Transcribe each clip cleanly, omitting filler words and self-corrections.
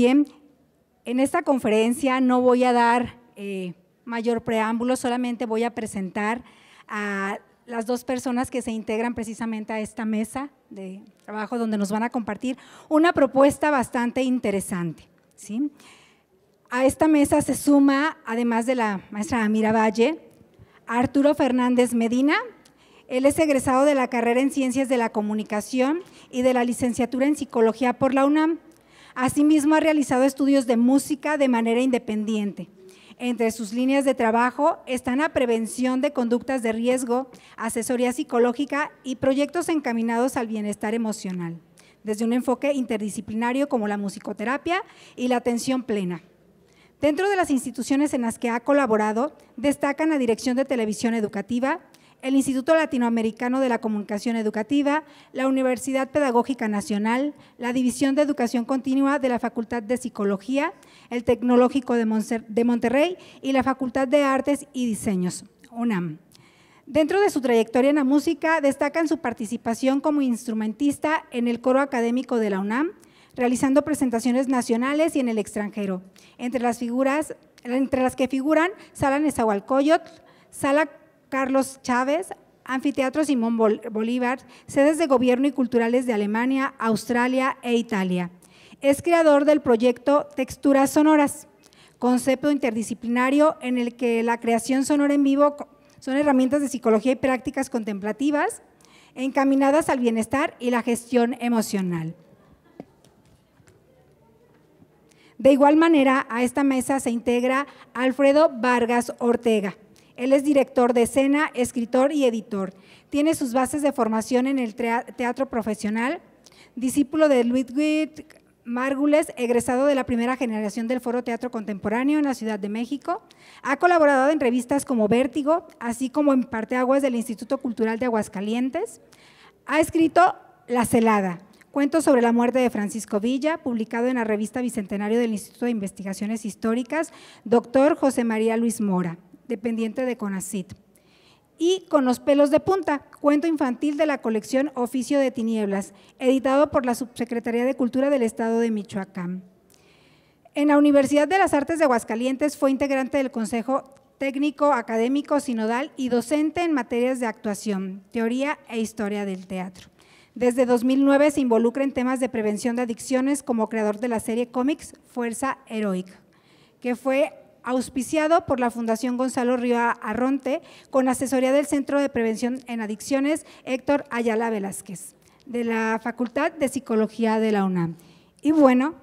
Bien, en esta conferencia no voy a dar mayor preámbulo, solamente voy a presentar a las dos personas que se integran precisamente a esta mesa de trabajo donde nos van a compartir una propuesta bastante interesante, ¿sí? A esta mesa se suma, además de la maestra Amira Valle, Arturo Fernández Medina. Él es egresado de la carrera en Ciencias de la Comunicación y de la licenciatura en Psicología por la UNAM. Asimismo, ha realizado estudios de música de manera independiente. Entre sus líneas de trabajo están la prevención de conductas de riesgo, asesoría psicológica y proyectos encaminados al bienestar emocional, desde un enfoque interdisciplinario como la musicoterapia y la atención plena. Dentro de las instituciones en las que ha colaborado, destacan la Dirección de Televisión Educativa, el Instituto Latinoamericano de la Comunicación Educativa, la Universidad Pedagógica Nacional, la División de Educación Continua de la Facultad de Psicología, el Tecnológico de Monterrey y la Facultad de Artes y Diseños, UNAM. Dentro de su trayectoria en la música, destacan su participación como instrumentista en el coro académico de la UNAM, realizando presentaciones nacionales y en el extranjero, entre las que figuran Sala Nezahualcóyotl, Sala Carlos Chávez, Anfiteatro Simón Bolívar, sedes de gobierno y culturales de Alemania, Australia e Italia. Es creador del proyecto Texturas Sonoras, concepto interdisciplinario en el que la creación sonora en vivo son herramientas de psicología y prácticas contemplativas encaminadas al bienestar y la gestión emocional. De igual manera, a esta mesa se integra Alfredo Vargas Ortega. Él es director de escena, escritor y editor. Tiene sus bases de formación en el teatro profesional, discípulo de Ludwig Margules, egresado de la primera generación del Foro Teatro Contemporáneo en la Ciudad de México. Ha colaborado en revistas como Vértigo, así como en Parteaguas del Instituto Cultural de Aguascalientes. Ha escrito La Celada, cuentos sobre la muerte de Francisco Villa, publicado en la revista Bicentenario del Instituto de Investigaciones Históricas, Dr. José María Luis Mora, dependiente de CONACYT. Y Con los pelos de punta, cuento infantil de la colección Oficio de Tinieblas, editado por la Subsecretaría de Cultura del Estado de Michoacán. En la Universidad de las Artes de Aguascalientes fue integrante del Consejo Técnico Académico Sinodal y docente en materias de actuación, teoría e historia del teatro. Desde 2009 se involucra en temas de prevención de adicciones como creador de la serie cómics Fuerza Heroica, que fue auspiciado por la Fundación Gonzalo Río Arronte, con asesoría del Centro de Prevención en Adicciones Héctor Ayala Velázquez, de la Facultad de Psicología de la UNAM. Y bueno,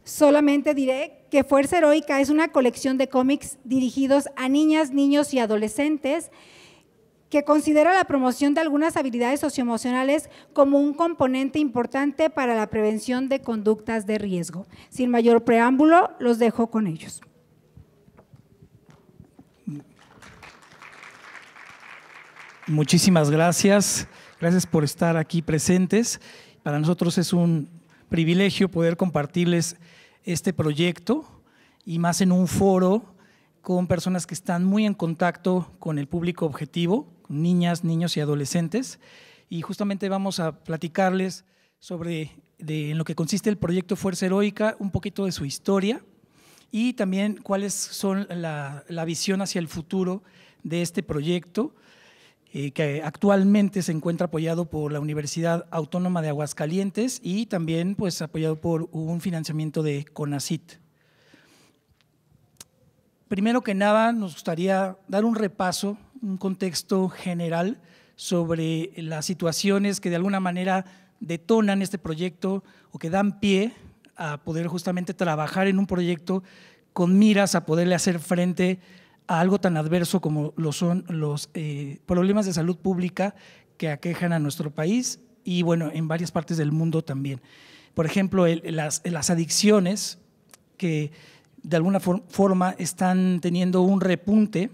solamente diré que Fuerza Heroica es una colección de cómics dirigidos a niñas, niños y adolescentes que considera la promoción de algunas habilidades socioemocionales como un componente importante para la prevención de conductas de riesgo. Sin mayor preámbulo, los dejo con ellos. Muchísimas gracias. Gracias por estar aquí presentes. Para nosotros es un privilegio poder compartirles este proyecto y más en un foro con personas que están muy en contacto con el público objetivo, niñas, niños y adolescentes, y justamente vamos a platicarles sobre en lo que consiste el proyecto Fuerza Heroica, un poquito de su historia y también cuáles son la visión hacia el futuro de este proyecto, que actualmente se encuentra apoyado por la Universidad Autónoma de Aguascalientes y también pues apoyado por un financiamiento de CONACYT. Primero que nada, nos gustaría dar un repaso, un contexto general sobre las situaciones que de alguna manera detonan este proyecto o que dan pie a poder justamente trabajar en un proyecto con miras a poderle hacer frente a algo tan adverso como lo son los problemas de salud pública que aquejan a nuestro país y bueno, en varias partes del mundo también. Por ejemplo, las adicciones que de alguna forma están teniendo un repunte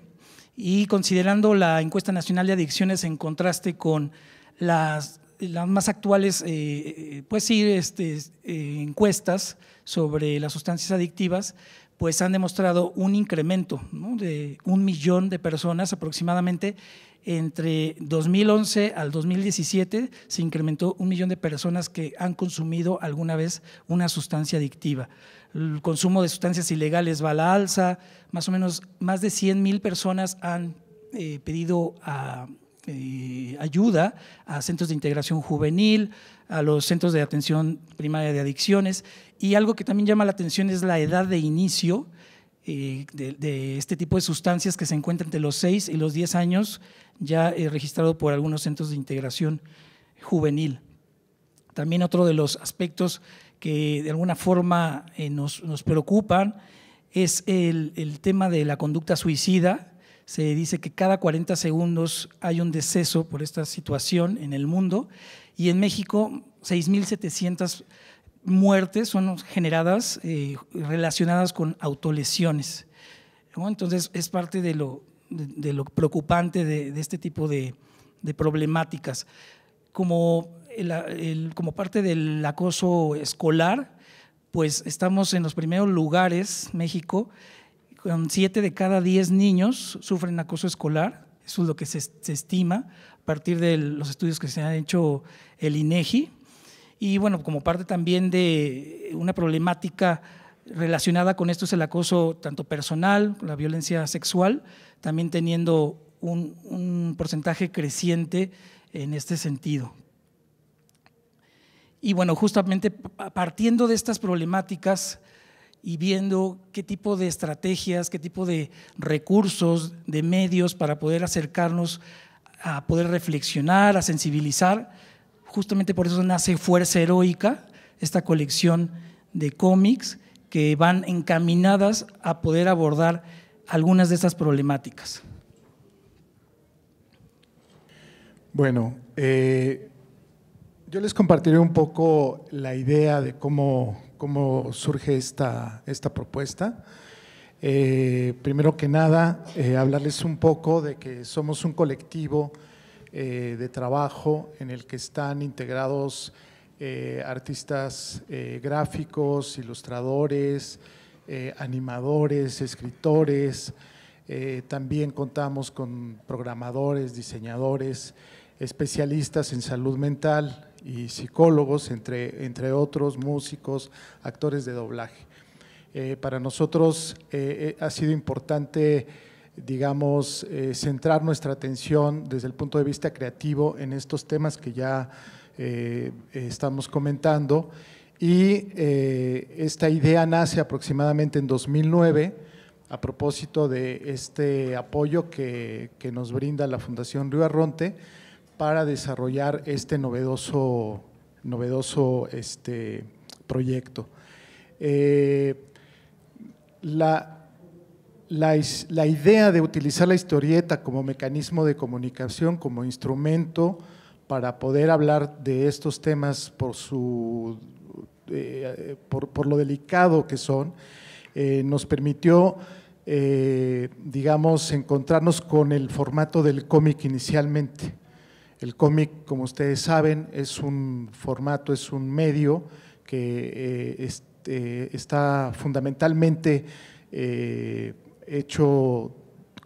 y considerando la encuesta nacional de adicciones en contraste con las más actuales encuestas sobre las sustancias adictivas, pues han demostrado un incremento, ¿no?, de 1 millón de personas aproximadamente. Entre 2011 al 2017 se incrementó 1 millón de personas que han consumido alguna vez una sustancia adictiva. El consumo de sustancias ilegales va a la alza, más o menos más de 100,000 personas han pedido ayuda a centros de integración juvenil, a los centros de atención primaria de adicciones, y algo que también llama la atención es la edad de inicio de este tipo de sustancias, que se encuentra entre los 6 y los 10 años, ya registrado por algunos centros de integración juvenil. También otro de los aspectos que de alguna forma nos preocupan es el tema de la conducta suicida. Se dice que cada 40 segundos hay un deceso por esta situación en el mundo, y en México 6,700 muertes son generadas relacionadas con autolesiones, ¿no? Entonces es parte de lo preocupante de este tipo de problemáticas. Como parte del acoso escolar, pues estamos en los primeros lugares, México, con 7 de cada 10 niños sufren acoso escolar. Eso es lo que se estima a partir de los estudios que se han hecho el INEGI. Y bueno, como parte también de una problemática relacionada con esto es el acoso tanto personal, la violencia sexual, también teniendo un porcentaje creciente en este sentido. Y bueno, justamente partiendo de estas problemáticas y viendo qué tipo de estrategias, qué tipo de recursos, de medios para poder acercarnos a poder reflexionar, a sensibilizar, justamente por eso nace Fuerza Heroica, esta colección de cómics que van encaminadas a poder abordar algunas de estas problemáticas. Bueno, yo les compartiré un poco la idea de cómo surge esta propuesta. Primero que nada, hablarles un poco de que somos un colectivo de trabajo en el que están integrados artistas gráficos, ilustradores, animadores, escritores. También contamos con programadores, diseñadores, especialistas en salud mental y psicólogos, entre otros, músicos, actores de doblaje. Para nosotros ha sido importante, digamos, centrar nuestra atención desde el punto de vista creativo en estos temas que ya estamos comentando, y esta idea nace aproximadamente en 2009 a propósito de este apoyo que nos brinda la Fundación Río Arronte para desarrollar este novedoso proyecto. La idea de utilizar la historieta como mecanismo de comunicación, como instrumento para poder hablar de estos temas por lo delicado que son, nos permitió, digamos, encontrarnos con el formato del cómic inicialmente. El cómic, como ustedes saben, es un formato, es un medio que está fundamentalmente hecho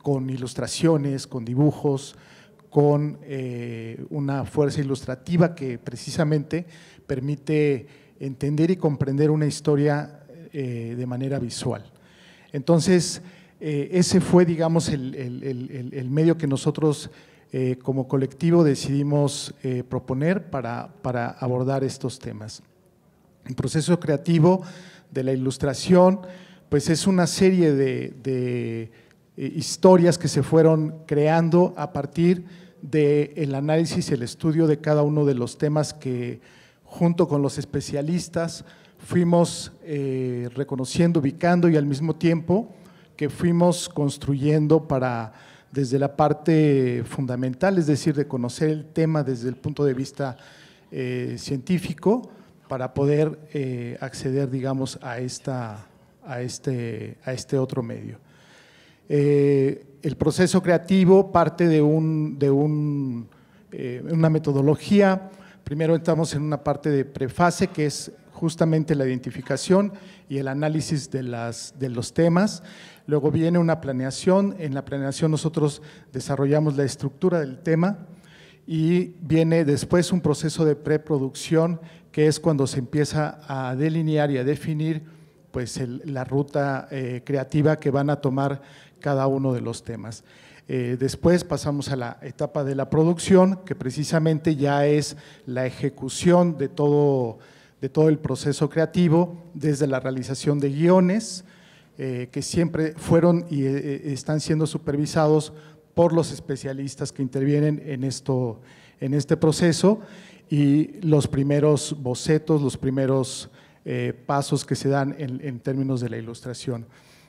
con ilustraciones, con dibujos, con una fuerza ilustrativa que precisamente permite entender y comprender una historia de manera visual. Entonces, ese fue, digamos, el medio que nosotros como colectivo decidimos proponer para abordar estos temas. El proceso creativo de la ilustración, pues es una serie de historias que se fueron creando a partir del análisis y el estudio de cada uno de los temas que, junto con los especialistas, fuimos reconociendo, ubicando, y al mismo tiempo que fuimos construyendo desde la parte fundamental, es decir, de conocer el tema desde el punto de vista científico, para poder acceder, digamos, a este otro medio. El proceso creativo parte de una metodología. Primero estamos en una parte de prefase, que es justamente la identificación y el análisis de los temas. Luego viene una planeación, en la planeación nosotros desarrollamos la estructura del tema y viene después un proceso de preproducción, que es cuando se empieza a delinear y a definir pues la ruta creativa que van a tomar cada uno de los temas. Después pasamos a la etapa de la producción, que precisamente ya es la ejecución de todo el proceso creativo, desde la realización de guiones, que siempre fueron y están siendo supervisados por los especialistas que intervienen en este proceso, y los primeros bocetos, los primeros pasos que se dan en términos de la ilustración.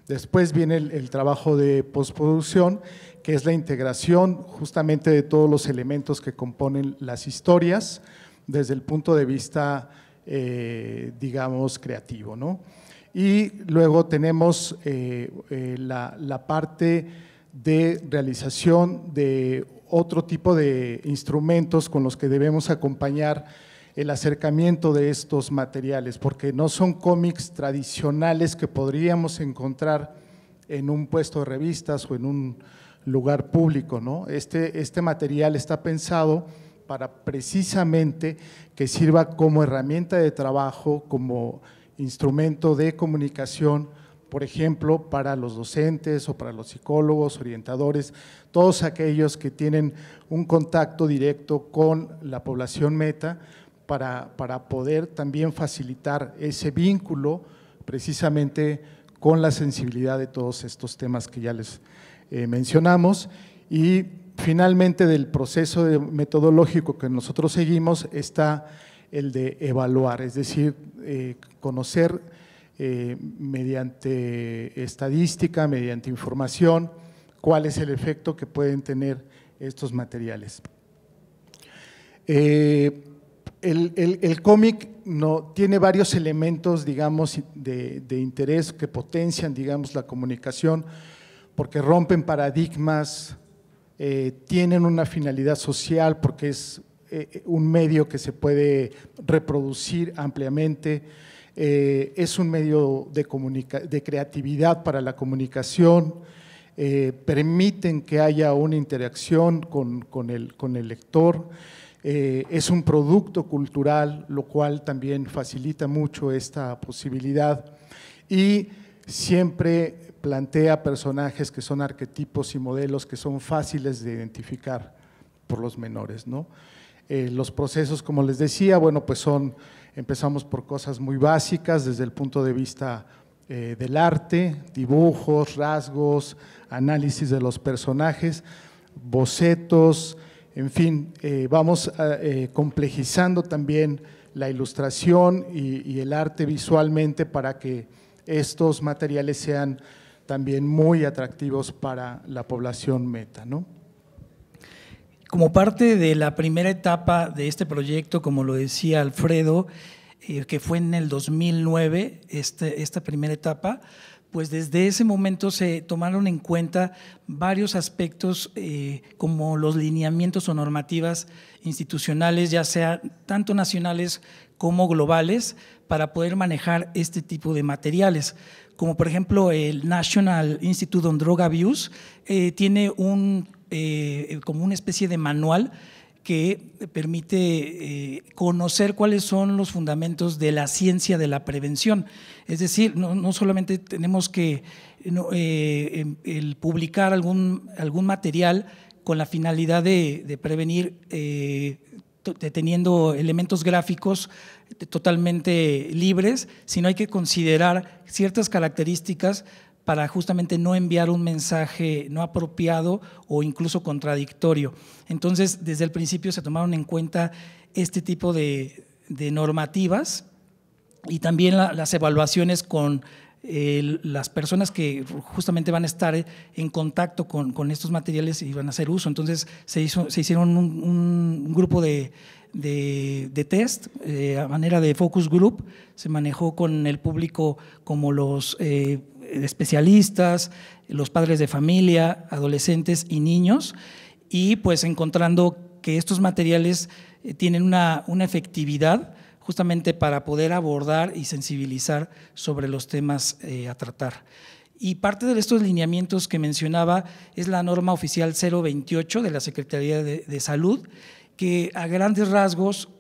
Después viene el trabajo de postproducción, que es la integración justamente de todos los elementos que componen las historias desde el punto de vista, digamos, creativo, ¿no? Y luego tenemos la parte de realización de otro tipo de instrumentos con los que debemos acompañar el acercamiento de estos materiales, porque no son cómics tradicionales que podríamos encontrar en un puesto de revistas o en un lugar público, ¿no? Este material está pensado para precisamente que sirva como herramienta de trabajo, como instrumento de comunicación, por ejemplo, para los docentes o para los psicólogos, orientadores, todos aquellos que tienen un contacto directo con la población meta, para poder también facilitar ese vínculo precisamente con la sensibilidad de todos estos temas que ya les mencionamos. Y finalmente, del proceso metodológico que nosotros seguimos está el de evaluar, es decir, conocer mediante estadística, mediante información, cuál es el efecto que pueden tener estos materiales. El cómic tiene varios elementos, digamos, de interés que potencian, digamos, la comunicación, porque rompen paradigmas, tienen una finalidad social, porque es un medio que se puede reproducir ampliamente, es un medio de creatividad para la comunicación, permiten que haya una interacción con el lector. Es un producto cultural, lo cual también facilita mucho esta posibilidad, y siempre plantea personajes que son arquetipos y modelos que son fáciles de identificar por los menores, ¿no? Los procesos, como les decía, bueno, pues empezamos por cosas muy básicas desde el punto de vista del arte, dibujos, rasgos, análisis de los personajes, bocetos. En fin, vamos complejizando también la ilustración y el arte visualmente para que estos materiales sean también muy atractivos para la población meta, ¿no? Como parte de la primera etapa de este proyecto, como lo decía Alfredo, que fue en el 2009, esta primera etapa, pues desde ese momento se tomaron en cuenta varios aspectos como los lineamientos o normativas institucionales, ya sea tanto nacionales como globales, para poder manejar este tipo de materiales. Como por ejemplo el National Institute on Drug Abuse tiene como una especie de manual que permite conocer cuáles son los fundamentos de la ciencia de la prevención. Es decir, no solamente tenemos que el publicar algún material con la finalidad de prevenir teniendo elementos gráficos totalmente libres, sino hay que considerar ciertas características para justamente no enviar un mensaje no apropiado o incluso contradictorio. Entonces, desde el principio se tomaron en cuenta este tipo de normativas y también las evaluaciones con las personas que justamente van a estar en contacto con estos materiales y van a hacer uso. Entonces, se hicieron un grupo de test a manera de focus group, se manejó con el público como los especialistas, los padres de familia, adolescentes y niños, y pues encontrando que estos materiales tienen una efectividad justamente para poder abordar y sensibilizar sobre los temas a tratar. Y parte de estos lineamientos que mencionaba es la norma oficial 028 de la Secretaría de Salud, que a grandes rasgos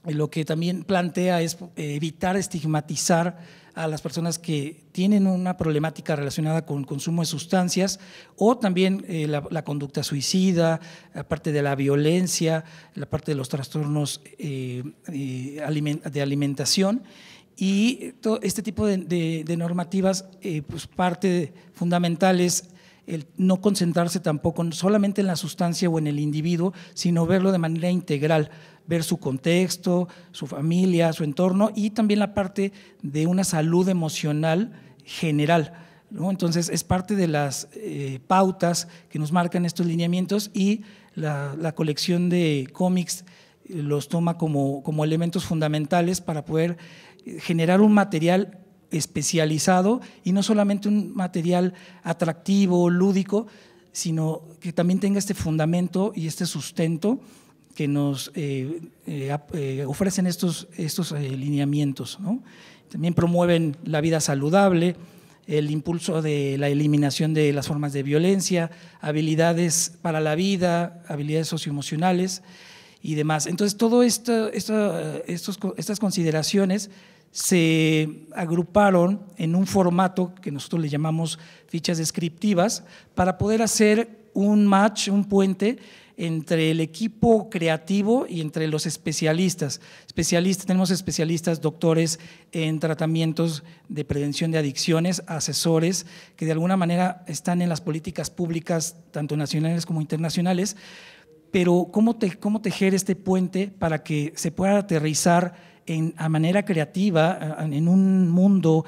lo que también plantea es evitar estigmatizar a las personas que tienen una problemática relacionada con consumo de sustancias o también la conducta suicida, la parte de la violencia, la parte de los trastornos de alimentación. Y todo este tipo de normativas, pues parte fundamental es el no concentrarse tampoco solamente en la sustancia o en el individuo, sino verlo de manera integral, ver su contexto, su familia, su entorno y también la parte de una salud emocional general, ¿no? Entonces es parte de las pautas que nos marcan estos lineamientos y la colección de cómics los toma como elementos fundamentales para poder generar un material especializado y no solamente un material atractivo, lúdico, sino que también tenga este fundamento y este sustento que nos ofrecen estos lineamientos, ¿no? También promueven la vida saludable, el impulso de la eliminación de las formas de violencia, habilidades para la vida, habilidades socioemocionales y demás. Entonces, todas estas consideraciones se agruparon en un formato que nosotros le llamamos fichas descriptivas para poder hacer un match, un puente entre el equipo creativo y entre los especialistas. Tenemos especialistas, doctores en tratamientos de prevención de adicciones, asesores que de alguna manera están en las políticas públicas, tanto nacionales como internacionales, pero ¿cómo tejer este puente para que se pueda aterrizar a manera creativa en un mundo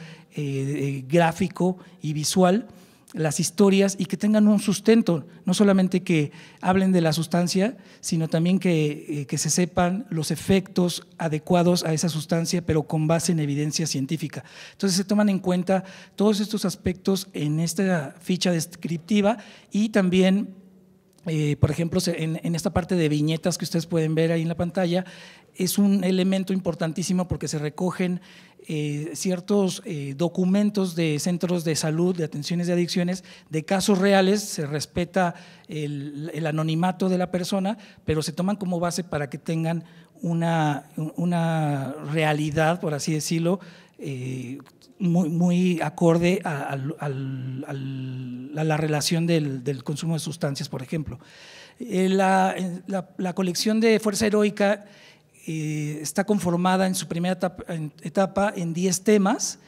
gráfico y visual las historias y que tengan un sustento, no solamente que hablen de la sustancia, sino también que se sepan los efectos adecuados a esa sustancia, pero con base en evidencia científica. Entonces se toman en cuenta todos estos aspectos en esta ficha descriptiva y también, por ejemplo, en esta parte de viñetas que ustedes pueden ver ahí en la pantalla, es un elemento importantísimo porque se recogen ciertos documentos de centros de salud, de atenciones de adicciones, de casos reales, se respeta el anonimato de la persona, pero se toman como base para que tengan una realidad, por así decirlo, muy acorde a la relación del consumo de sustancias, por ejemplo. La colección de Fuerza Heroica está conformada en su primera etapa en 10 temas,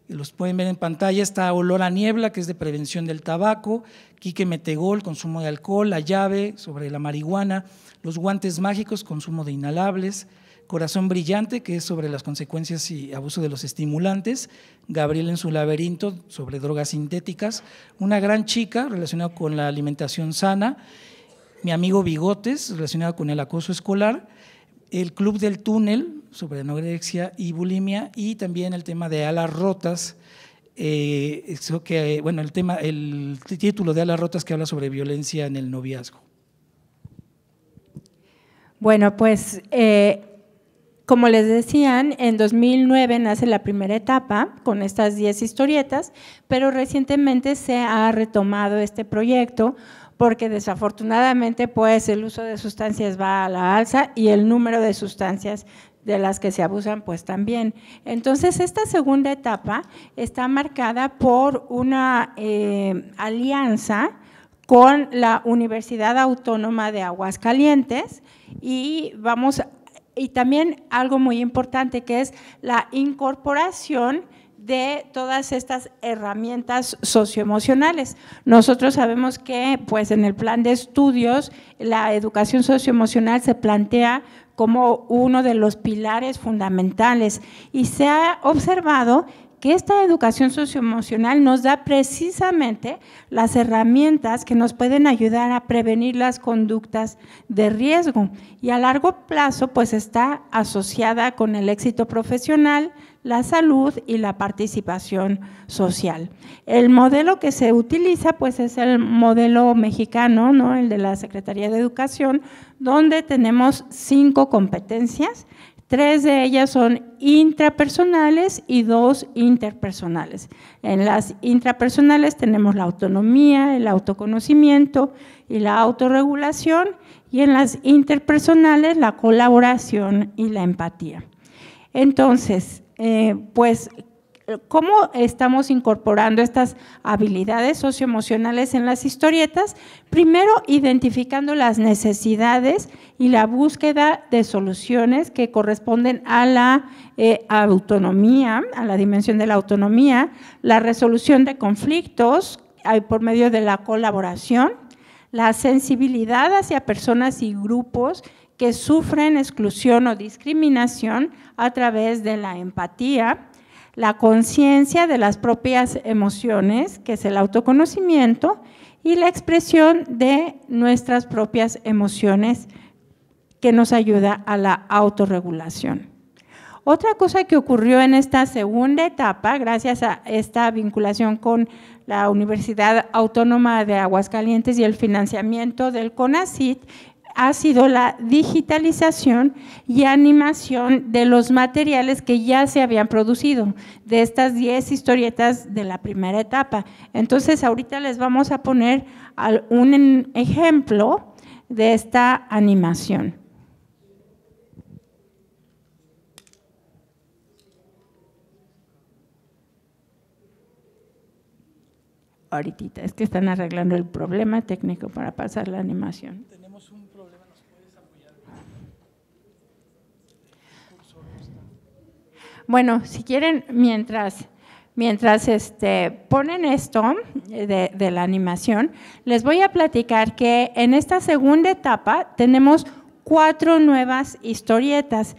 los pueden ver en pantalla. Está Olor a Niebla, que es de prevención del tabaco, Quique Metegol, consumo de alcohol, La Llave, sobre la marihuana, Los Guantes Mágicos, consumo de inhalables, Corazón Brillante, que es sobre las consecuencias y abuso de los estimulantes, Gabriel en su laberinto, sobre drogas sintéticas, Una Gran Chica, relacionado con la alimentación sana, Mi Amigo Bigotes, relacionado con el acoso escolar, El Club del Túnel, sobre anorexia y bulimia, y también el tema de Alas Rotas, el título de Alas Rotas, que habla sobre violencia en el noviazgo. Bueno, pues como les decían, en 2009 nace la primera etapa con estas 10 historietas, pero recientemente se ha retomado este proyecto porque desafortunadamente pues el uso de sustancias va a la alza y el número de sustancias de las que se abusan pues también. Entonces esta segunda etapa está marcada por una alianza con la Universidad Autónoma de Aguascalientes y también algo muy importante que es la incorporación de todas estas herramientas socioemocionales. Nosotros sabemos que pues en el plan de estudios la educación socioemocional se plantea como uno de los pilares fundamentales y se ha observado que esta educación socioemocional nos da precisamente las herramientas que nos pueden ayudar a prevenir las conductas de riesgo y a largo plazo pues está asociada con el éxito profesional, la salud y la participación social. El modelo que se utiliza pues es el modelo mexicano, ¿no? El de la Secretaría de Educación, donde tenemos 5 competencias, 3 de ellas son intrapersonales y 2 interpersonales. En las intrapersonales tenemos la autonomía, el autoconocimiento y la autorregulación, y en las interpersonales la colaboración y la empatía. Entonces, pues, ¿cómo estamos incorporando estas habilidades socioemocionales en las historietas? Primero, identificando las necesidades y la búsqueda de soluciones que corresponden a la autonomía, a la dimensión de la autonomía, la resolución de conflictos por medio de la colaboración, la sensibilidad hacia personas y grupos que sufren exclusión o discriminación a través de la empatía, la conciencia de las propias emociones, que es el autoconocimiento, y la expresión de nuestras propias emociones, que nos ayuda a la autorregulación. Otra cosa que ocurrió en esta segunda etapa, gracias a esta vinculación con la Universidad Autónoma de Aguascalientes y el financiamiento del CONACYT, ha sido la digitalización y animación de los materiales que ya se habían producido, de estas 10 historietas de la primera etapa. Entonces, ahorita les vamos a poner un ejemplo de esta animación. Ahorita, es que están arreglando el problema técnico para pasar la animación. Tenemos un problema, ¿nos puedes apoyar? Bueno, si quieren, mientras ponen esto de la animación, les voy a platicar que en esta segunda etapa tenemos 4 nuevas historietas.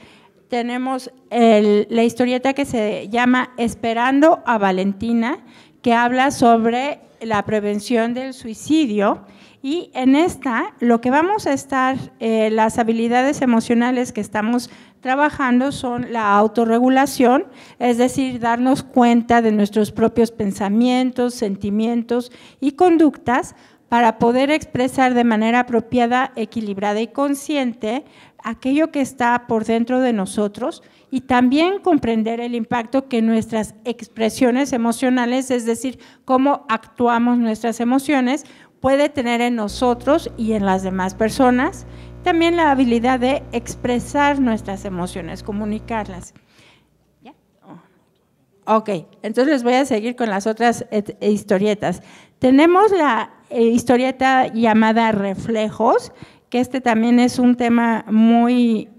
Tenemos la historieta que se llama Esperando a Valentina, que habla sobre la prevención del suicidio, y en esta lo que vamos a estar, las habilidades emocionales que estamos trabajando son la autorregulación, es decir, darnos cuenta de nuestros propios pensamientos, sentimientos y conductas para poder expresar de manera apropiada, equilibrada y consciente aquello que está por dentro de nosotros, y también comprender el impacto que nuestras expresiones emocionales, es decir, cómo actuamos nuestras emociones, puede tener en nosotros y en las demás personas. También la habilidad de expresar nuestras emociones, comunicarlas. ¿Ya? Ok, entonces les voy a seguir con las otras historietas. Tenemos la historieta llamada Reflejos, que también es un tema muy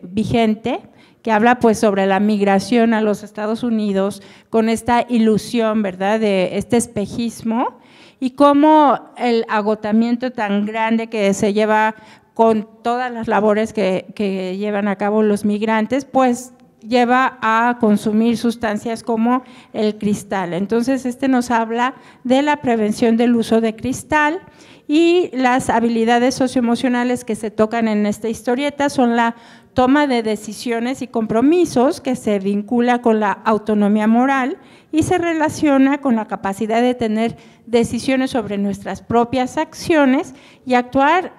vigente, que habla pues sobre la migración a los Estados Unidos con esta ilusión, ¿verdad?, de este espejismo, y cómo el agotamiento tan grande que se lleva con todas las labores que llevan a cabo los migrantes, pues lleva a consumir sustancias como el cristal. Entonces, nos habla de la prevención del uso de cristal, y las habilidades socioemocionales que se tocan en esta historieta son la toma de decisiones y compromisos, que se vincula con la autonomía moral y se relaciona con la capacidad de tener decisiones sobre nuestras propias acciones y actuar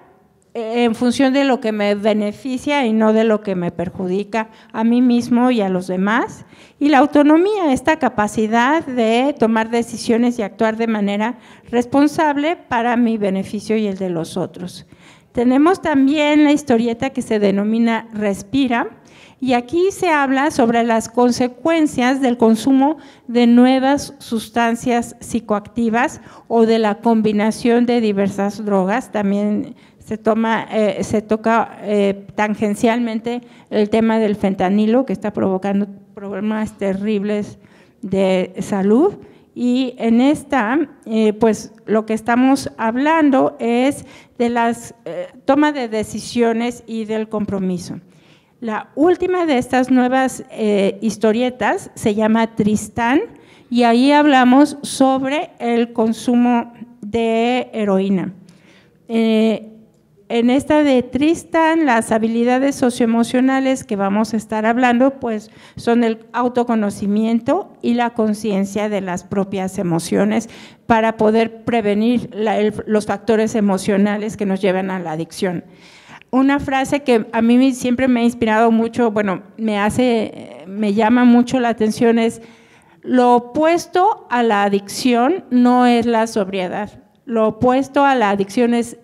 en función de lo que me beneficia y no de lo que me perjudica a mí mismo y a los demás. Y la autonomía, esta capacidad de tomar decisiones y actuar de manera responsable para mi beneficio y el de los otros. Tenemos también la historieta que se denomina Respira, y aquí se habla sobre las consecuencias del consumo de nuevas sustancias psicoactivas o de la combinación de diversas drogas. También se toca tangencialmente el tema del fentanilo, que está provocando problemas terribles de salud. Y en esta, pues lo que estamos hablando es de las toma de decisiones y del compromiso. La última de estas nuevas historietas se llama Tristán, y ahí hablamos sobre el consumo de heroína. En esta de Tristán, las habilidades socioemocionales que vamos a estar hablando pues son el autoconocimiento y la conciencia de las propias emociones para poder prevenir los factores emocionales que nos llevan a la adicción. una frase que a mí siempre me ha inspirado mucho, bueno, me llama mucho la atención es: lo opuesto a la adicción no es la sobriedad, lo opuesto a la adicción es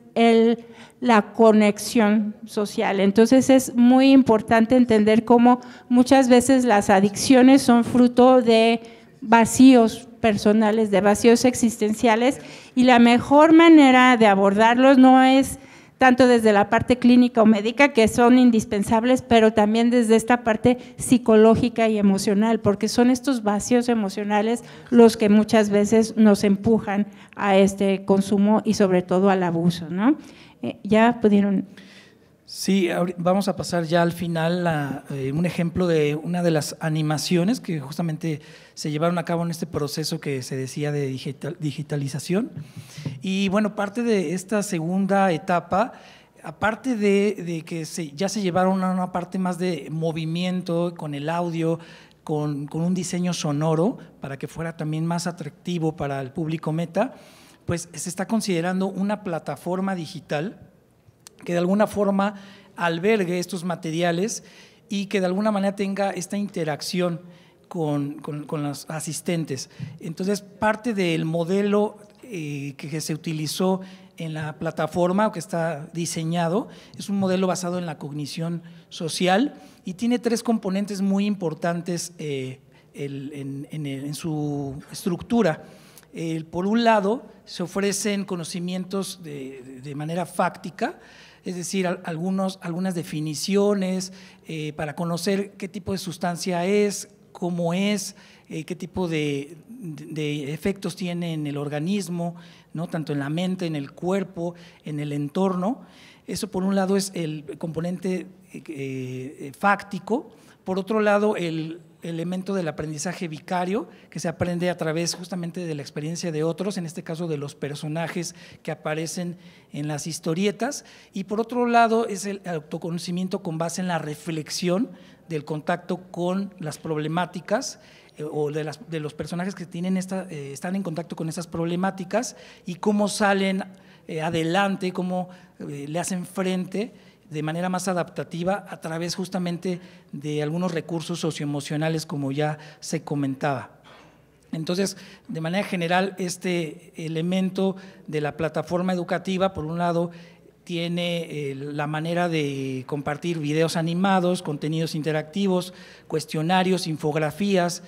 la conexión social. Entonces es muy importante entender cómo muchas veces las adicciones son fruto de vacíos personales, de vacíos existenciales, y la mejor manera de abordarlos no es tanto desde la parte clínica o médica, que son indispensables, pero también desde esta parte psicológica y emocional, porque son estos vacíos emocionales los que muchas veces nos empujan a este consumo y sobre todo al abuso, ¿no? ¿Ya pudieron? Sí, vamos a pasar ya al final un ejemplo de una de las animaciones que justamente se llevaron a cabo en este proceso que se decía de digitalización. Y bueno, parte de esta segunda etapa, aparte de que ya se llevaron a una parte más de movimiento con el audio, con un diseño sonoro para que fuera también más atractivo para el público meta, pues se está considerando una plataforma digital que de alguna forma albergue estos materiales y que de alguna manera tenga esta interacción con los asistentes. Entonces, parte del modelo que se utilizó en la plataforma o que está diseñado es un modelo basado en la cognición social y tiene tres componentes muy importantes en su estructura. Por un lado, se ofrecen conocimientos de manera fáctica, es decir, algunas definiciones para conocer qué tipo de sustancia es, cómo es, qué tipo de efectos tiene en el organismo, ¿no? Tanto en la mente, en el cuerpo, en el entorno. Eso por un lado es el componente fáctico. Por otro lado, el elemento del aprendizaje vicario, que se aprende a través justamente de la experiencia de otros, en este caso de los personajes que aparecen en las historietas. Y por otro lado es el autoconocimiento con base en la reflexión del contacto con las problemáticas o de los personajes que están en contacto con esas problemáticas y cómo salen adelante, cómo le hacen frente de manera más adaptativa a través justamente de algunos recursos socioemocionales, como ya se comentaba. Entonces, de manera general, este elemento de la plataforma educativa, por un lado, tiene la manera de compartir videos animados, contenidos interactivos, cuestionarios, infografías,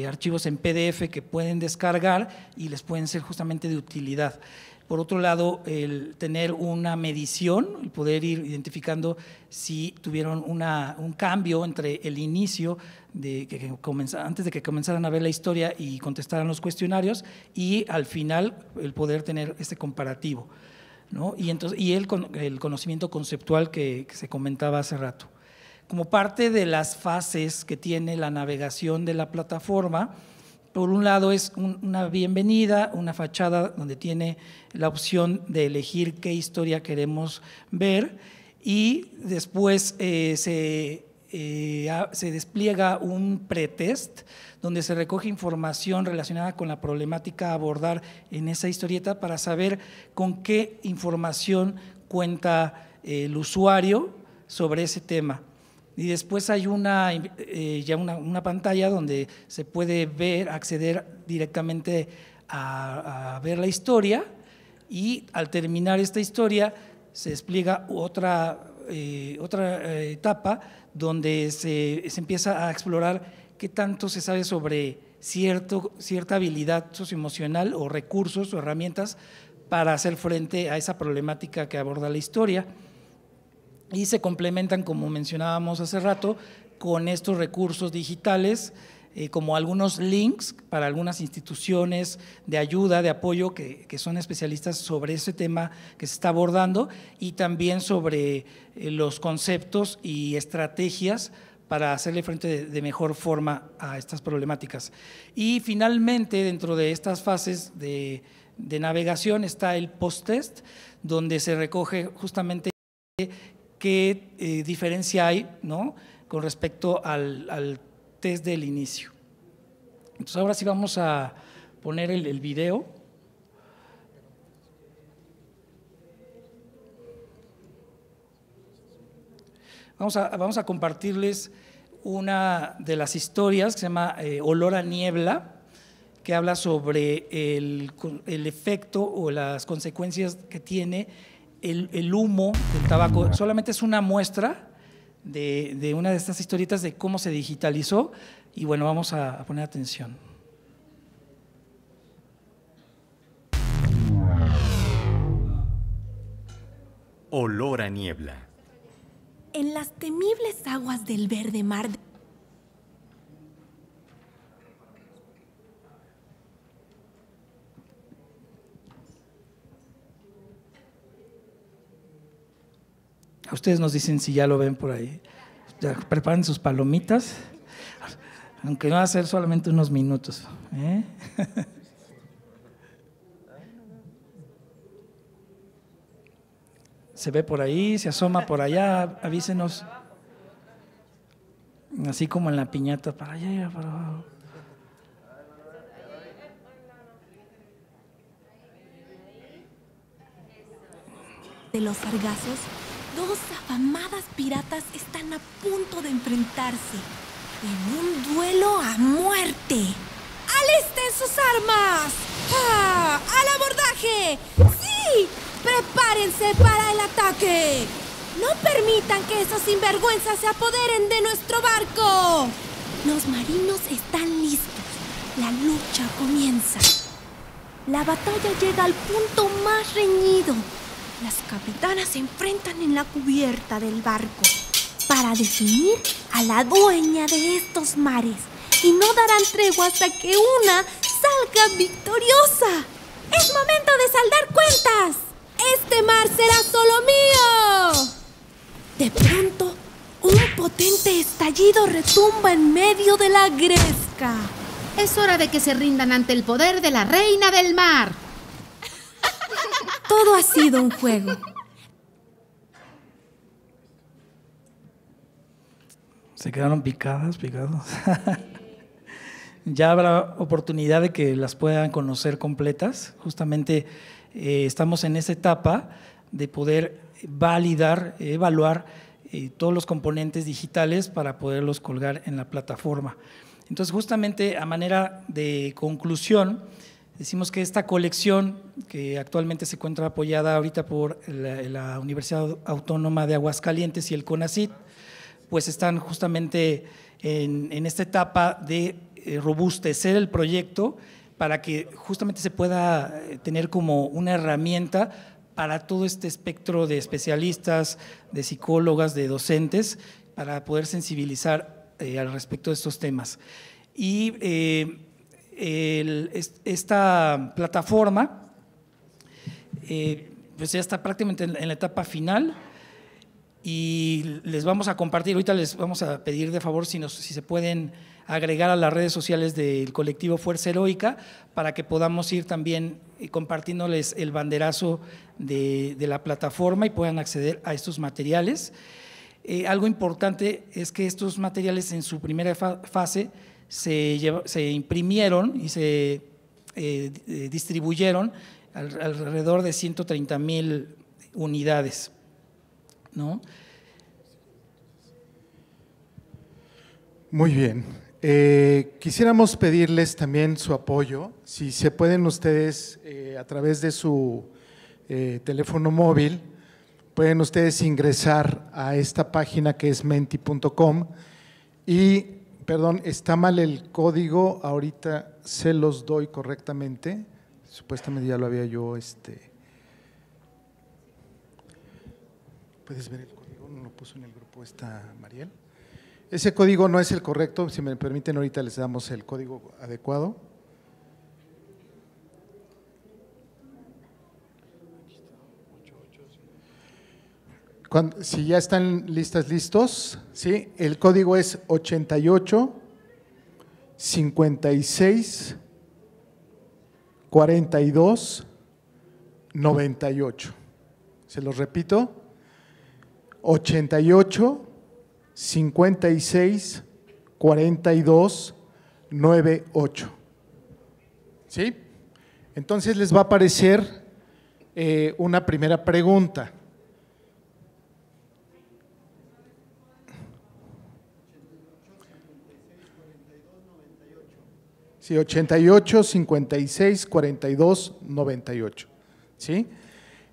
archivos en PDF que pueden descargar y les pueden ser justamente de utilidad. Por otro lado, el tener una medición, el poder ir identificando si tuvieron un cambio entre el inicio, antes de que comenzaran a ver la historia y contestaran los cuestionarios, y al final el poder tener este comparativo, ¿no? Y el conocimiento conceptual que se comentaba hace rato. Como parte de las fases que tiene la navegación de la plataforma, por un lado es una bienvenida, una fachada donde tiene la opción de elegir qué historia queremos ver y después se despliega un pretest donde se recoge información relacionada con la problemática a abordar en esa historieta para saber con qué información cuenta el usuario sobre ese tema. Y después hay una pantalla donde se puede acceder directamente a ver la historia y al terminar esta historia se despliega otra etapa donde se empieza a explorar qué tanto se sabe sobre cierta habilidad socioemocional o recursos o herramientas para hacer frente a esa problemática que aborda la historia. Y se complementan, como mencionábamos hace rato, con estos recursos digitales, como algunos links para algunas instituciones de ayuda, de apoyo, que son especialistas sobre ese tema que se está abordando y también sobre los conceptos y estrategias para hacerle frente de mejor forma a estas problemáticas. Y finalmente, dentro de estas fases de navegación está el post-test, donde se recoge justamente qué diferencia hay, ¿no?, con respecto al test del inicio. Entonces ahora sí vamos a poner el video. Vamos a compartirles una de las historias que se llama Olor a niebla, que habla sobre el efecto o las consecuencias que tiene el humo del tabaco. Solamente es una muestra de una de estas historietas de cómo se digitalizó y bueno, vamos a poner atención. Olor a niebla. En las temibles aguas del verde mar. Ustedes nos dicen si ya lo ven por ahí. Ya preparen sus palomitas, aunque no va a ser solamente unos minutos. Se ve por ahí, se asoma por allá, avísenos. Así como en la piñata, para allá, para abajo. De los sargazos, dos afamadas piratas están a punto de enfrentarse en un duelo a muerte. ¡Alisten sus armas! ¡Ah! ¡Al abordaje! ¡Sí! ¡Prepárense para el ataque! ¡No permitan que esos sinvergüenzas se apoderen de nuestro barco! Los marinos están listos. La lucha comienza. La batalla llega al punto más reñido. Las capitanas se enfrentan en la cubierta del barco para definir a la dueña de estos mares y no darán tregua hasta que una salga victoriosa. ¡Es momento de saldar cuentas! ¡Este mar será solo mío! De pronto, un potente estallido retumba en medio de la gresca. Es hora de que se rindan ante el poder de la reina del mar. Todo ha sido un juego. Se quedaron picados. Ya habrá oportunidad de que las puedan conocer completas. Justamente estamos en esa etapa de poder validar, evaluar todos los componentes digitales para poderlos colgar en la plataforma. Entonces, justamente a manera de conclusión, decimos que esta colección, que actualmente se encuentra apoyada ahorita por la Universidad Autónoma de Aguascalientes y el CONACYT, pues están justamente en esta etapa de robustecer el proyecto para que justamente se pueda tener como una herramienta para todo este espectro de especialistas, de psicólogas, de docentes, para poder sensibilizar al respecto de estos temas. Y esta plataforma pues ya está prácticamente en la etapa final y les vamos a compartir, ahorita les vamos a pedir de favor si se pueden agregar a las redes sociales del colectivo Fuerza Heroica para que podamos ir también compartiéndoles el banderazo de la plataforma y puedan acceder a estos materiales. Algo importante es que estos materiales en su primera fase se imprimieron y se distribuyeron alrededor de 130,000 unidades, ¿no? Muy bien. Quisiéramos pedirles también su apoyo, si se pueden ustedes a través de su teléfono móvil, pueden ustedes ingresar a esta página que es menti.com y, perdón, está mal el código, ahorita se los doy correctamente, supuestamente ya lo había yo, ¿puedes ver el código? ¿No lo puso en el grupo Mariel? Ese código no es el correcto, si me permiten ahorita les damos el código adecuado. Si ya están listos, ¿sí? El código es 88 56 42 98. Se los repito, 88 56 42 98. ¿Sí? Entonces les va a aparecer una primera pregunta. Sí, 88 56 42 98. ¿Sí?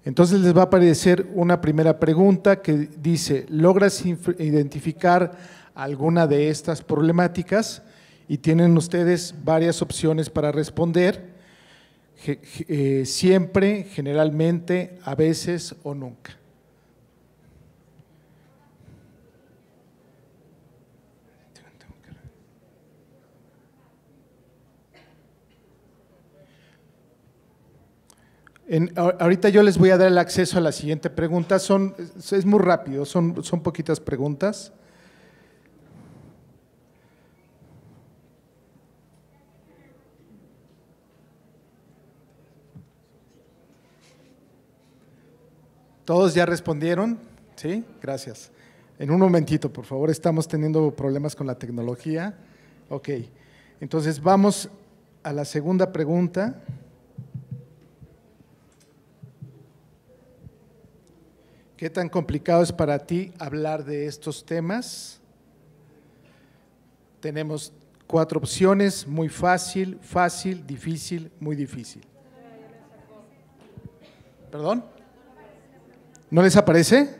Entonces les va a aparecer una primera pregunta que dice, ¿logras identificar alguna de estas problemáticas? Y tienen ustedes varias opciones para responder, siempre, generalmente, a veces o nunca. Ahorita yo les voy a dar el acceso a la siguiente pregunta, es muy rápido, son poquitas preguntas. ¿Todos ya respondieron? ¿Sí? Gracias. En un momentito, por favor, estamos teniendo problemas con la tecnología. Ok, entonces vamos a la segunda pregunta. ¿Qué tan complicado es para ti hablar de estos temas? Tenemos 4 opciones, muy fácil, fácil, difícil, muy difícil. ¿Perdón? ¿No les aparece?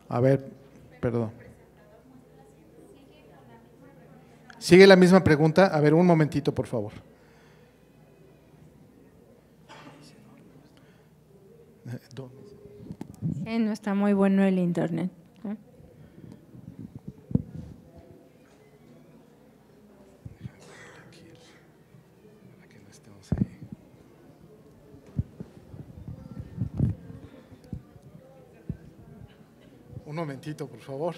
A ver, perdón. ¿Sigue la misma pregunta? A ver, un momentito, por favor. No está muy bueno el internet. Un momentito, por favor.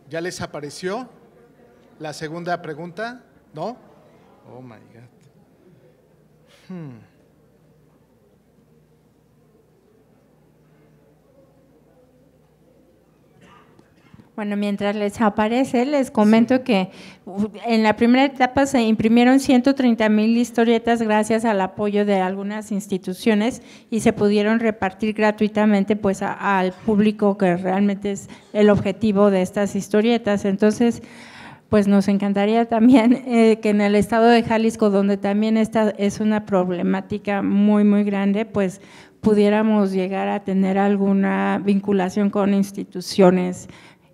¿Ya les apareció la segunda pregunta? ¿No? Oh my God. Bueno, mientras les aparece, les comento que en la primera etapa se imprimieron 130,000 historietas gracias al apoyo de algunas instituciones y se pudieron repartir gratuitamente pues al público que realmente es el objetivo de estas historietas. Entonces, pues nos encantaría también que en el estado de Jalisco, donde también esta es una problemática muy, muy grande, pues pudiéramos llegar a tener alguna vinculación con instituciones,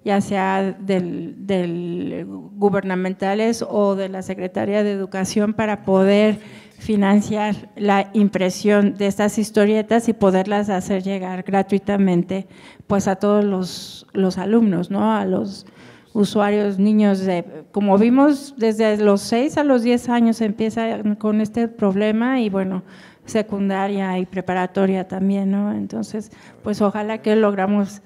ya sea del gubernamentales o de la Secretaría de Educación, para poder financiar la impresión de estas historietas y poderlas hacer llegar gratuitamente pues a todos los alumnos, ¿no? A los usuarios, niños, como vimos, desde los 6 a los 10 años empieza con este problema y bueno, secundaria y preparatoria también, ¿no? Entonces, pues ojalá que logramos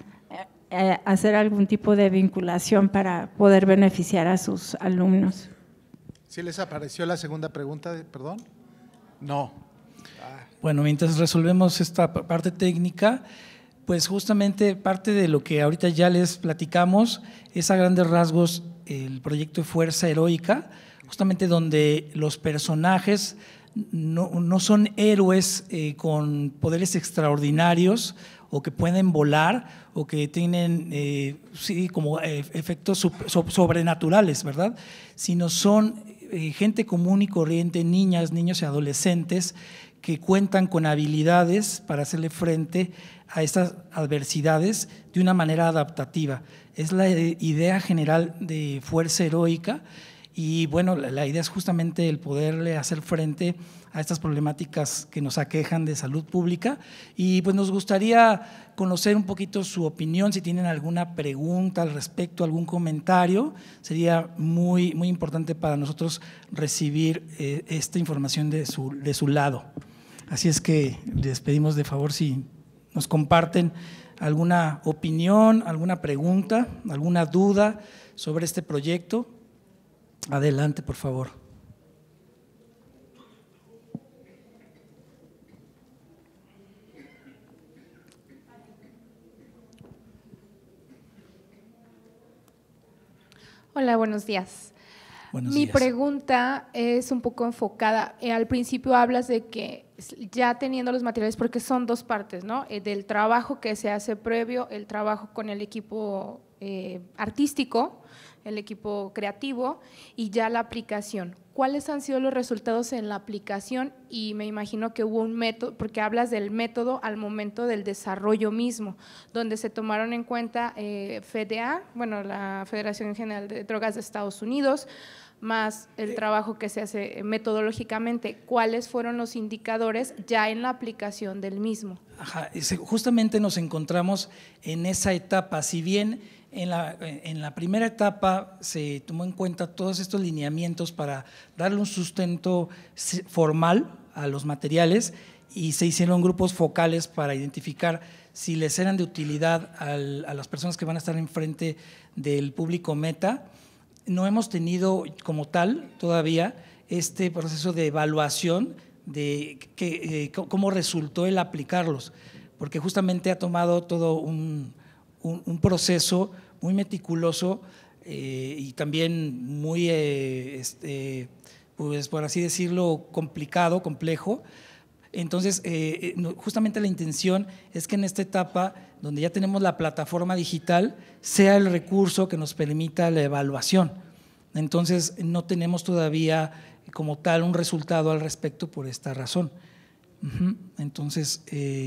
hacer algún tipo de vinculación para poder beneficiar a sus alumnos. ¿Sí les apareció la segunda pregunta, perdón? No. Bueno, mientras resolvemos esta parte técnica, pues justamente parte de lo que ahorita ya les platicamos es a grandes rasgos el proyecto de Fuerza Heroica, justamente donde los personajes no son héroes con poderes extraordinarios o que pueden volar o que tienen sí, como efectos sobrenaturales, ¿verdad? Sino son gente común y corriente, niñas, niños y adolescentes que cuentan con habilidades para hacerle frente a estas adversidades de una manera adaptativa. Es la idea general de Fuerza Heroica y bueno, la idea es justamente el poderle hacer frente a estas problemáticas que nos aquejan de salud pública y pues nos gustaría conocer un poquito su opinión, si tienen alguna pregunta al respecto, algún comentario, sería muy, muy importante para nosotros recibir esta información de su lado. Así es que les pedimos de favor si nos comparten alguna opinión, alguna pregunta, alguna duda sobre este proyecto. Adelante, por favor. Hola, buenos días. Buenos Mi días. pregunta es un poco enfocada. Al principio hablas de que ya teniendo los materiales, porque son dos partes, ¿no? Del trabajo que se hace previo, el trabajo con el equipo artístico, el equipo creativo y ya la aplicación. ¿Cuáles han sido los resultados en la aplicación? Y me imagino que hubo un método, porque hablas del método al momento del desarrollo mismo, donde se tomaron en cuenta FDA, bueno, la Federación General de Drogas de Estados Unidos, más el trabajo que se hace metodológicamente. ¿Cuáles fueron los indicadores ya en la aplicación del mismo? Ajá, justamente nos encontramos en esa etapa, si bien en la primera etapa se tomó en cuenta todos estos lineamientos para darle un sustento formal a los materiales y se hicieron grupos focales para identificar si les eran de utilidad a las personas que van a estar enfrente del público meta. No hemos tenido como tal todavía este proceso de evaluación de cómo resultó el aplicarlos, porque justamente ha tomado todo un proceso muy meticuloso y también muy, pues por así decirlo, complicado, complejo. Entonces, justamente la intención es que en esta etapa, donde ya tenemos la plataforma digital, sea el recurso que nos permita la evaluación. Entonces, no tenemos todavía como tal un resultado al respecto por esta razón. Entonces,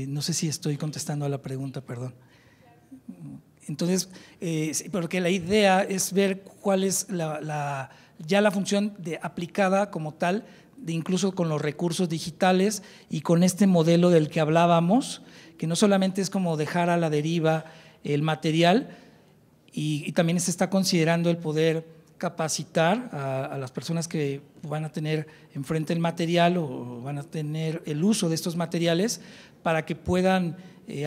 no sé si estoy contestando a la pregunta, perdón. Entonces, porque la idea es ver cuál es ya la función aplicada como tal, incluso con los recursos digitales y con este modelo del que hablábamos, que no solamente es como dejar a la deriva el material, y también se está considerando el poder capacitar a las personas que van a tener enfrente el material o van a tener el uso de estos materiales para que puedan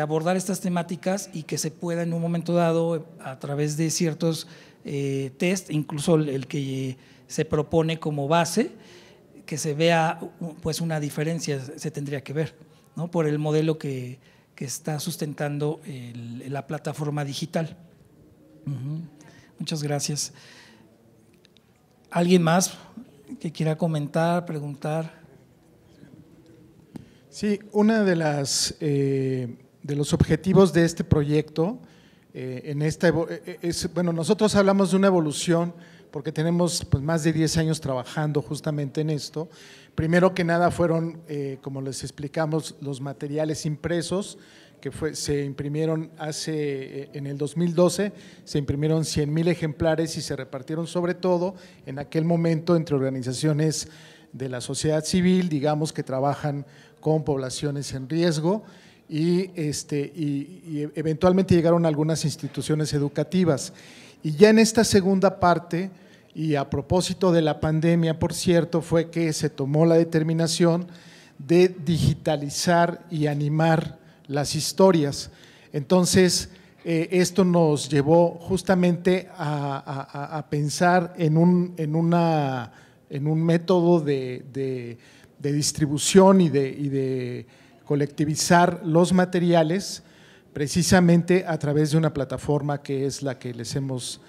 abordar estas temáticas y que se pueda en un momento dado a través de ciertos test, incluso el que se propone como base, que se vea pues una diferencia, se tendría que ver, ¿no? Por el modelo que está sustentando la plataforma digital. Muchas gracias. ¿Alguien más que quiera comentar, preguntar? Sí, una de los objetivos de este proyecto bueno, nosotros hablamos de una evolución porque tenemos pues, más de 10 años trabajando justamente en esto. Primero que nada fueron, como les explicamos, los materiales impresos que se imprimieron en el 2012, se imprimieron 100,000 ejemplares y se repartieron sobre todo en aquel momento entre organizaciones de la sociedad civil, digamos, que trabajan con poblaciones en riesgo y eventualmente llegaron a algunas instituciones educativas. Y ya en esta segunda parte, y a propósito de la pandemia, por cierto, fue que se tomó la determinación de digitalizar y animar las historias. Entonces, esto nos llevó justamente a pensar en un método de distribución y de colectivizar los materiales precisamente a través de una plataforma que es la que les hemos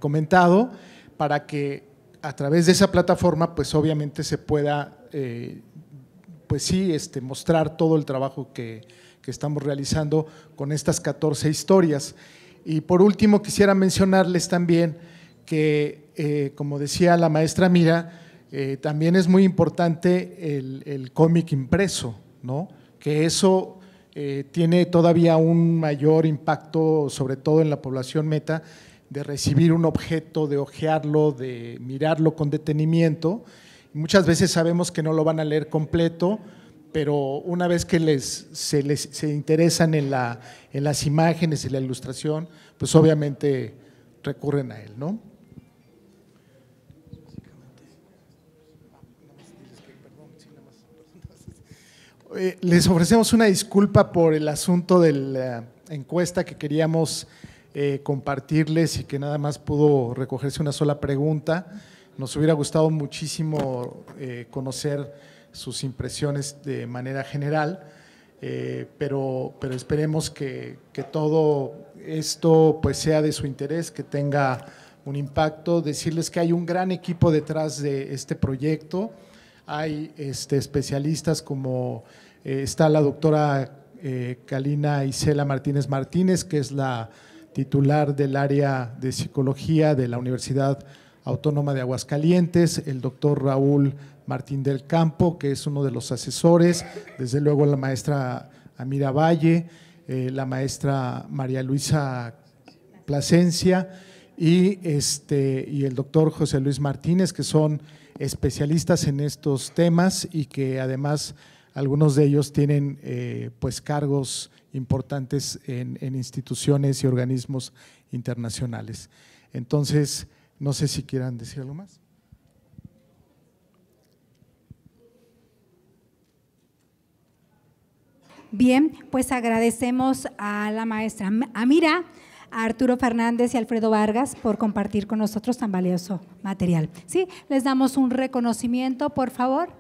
comentado, para que a través de esa plataforma pues obviamente se pueda pues sí, mostrar todo el trabajo que estamos realizando con estas 14 historias. Y por último quisiera mencionarles también que como decía la maestra Mira, también es muy importante el cómic impreso, ¿no? Que eso tiene todavía un mayor impacto, sobre todo en la población meta, de recibir un objeto, de hojearlo, de mirarlo con detenimiento. Muchas veces sabemos que no lo van a leer completo, pero una vez que se interesan en las imágenes y la ilustración, pues obviamente recurren a él, ¿no? Les ofrecemos una disculpa por el asunto de la encuesta que queríamos compartirles y que nada más pudo recogerse una sola pregunta. Nos hubiera gustado muchísimo conocer sus impresiones de manera general, pero esperemos que todo esto pues sea de su interés, que tenga un impacto. Decirles que hay un gran equipo detrás de este proyecto. Hay especialistas como está la doctora Kalina Isela Martínez Martínez, que es la titular del área de psicología de la Universidad Autónoma de Aguascalientes, el doctor Raúl Martín del Campo, que es uno de los asesores, desde luego la maestra Amira Valle, la maestra María Luisa Plasencia y el doctor José Luis Martínez, que son especialistas en estos temas y que además algunos de ellos tienen pues cargos importantes en instituciones y organismos internacionales. Entonces, no sé si quieran decir algo más. Bien, pues agradecemos a la maestra Amira, a Arturo Fernández y Alfredo Vargas por compartir con nosotros tan valioso material. Sí, les damos un reconocimiento, por favor.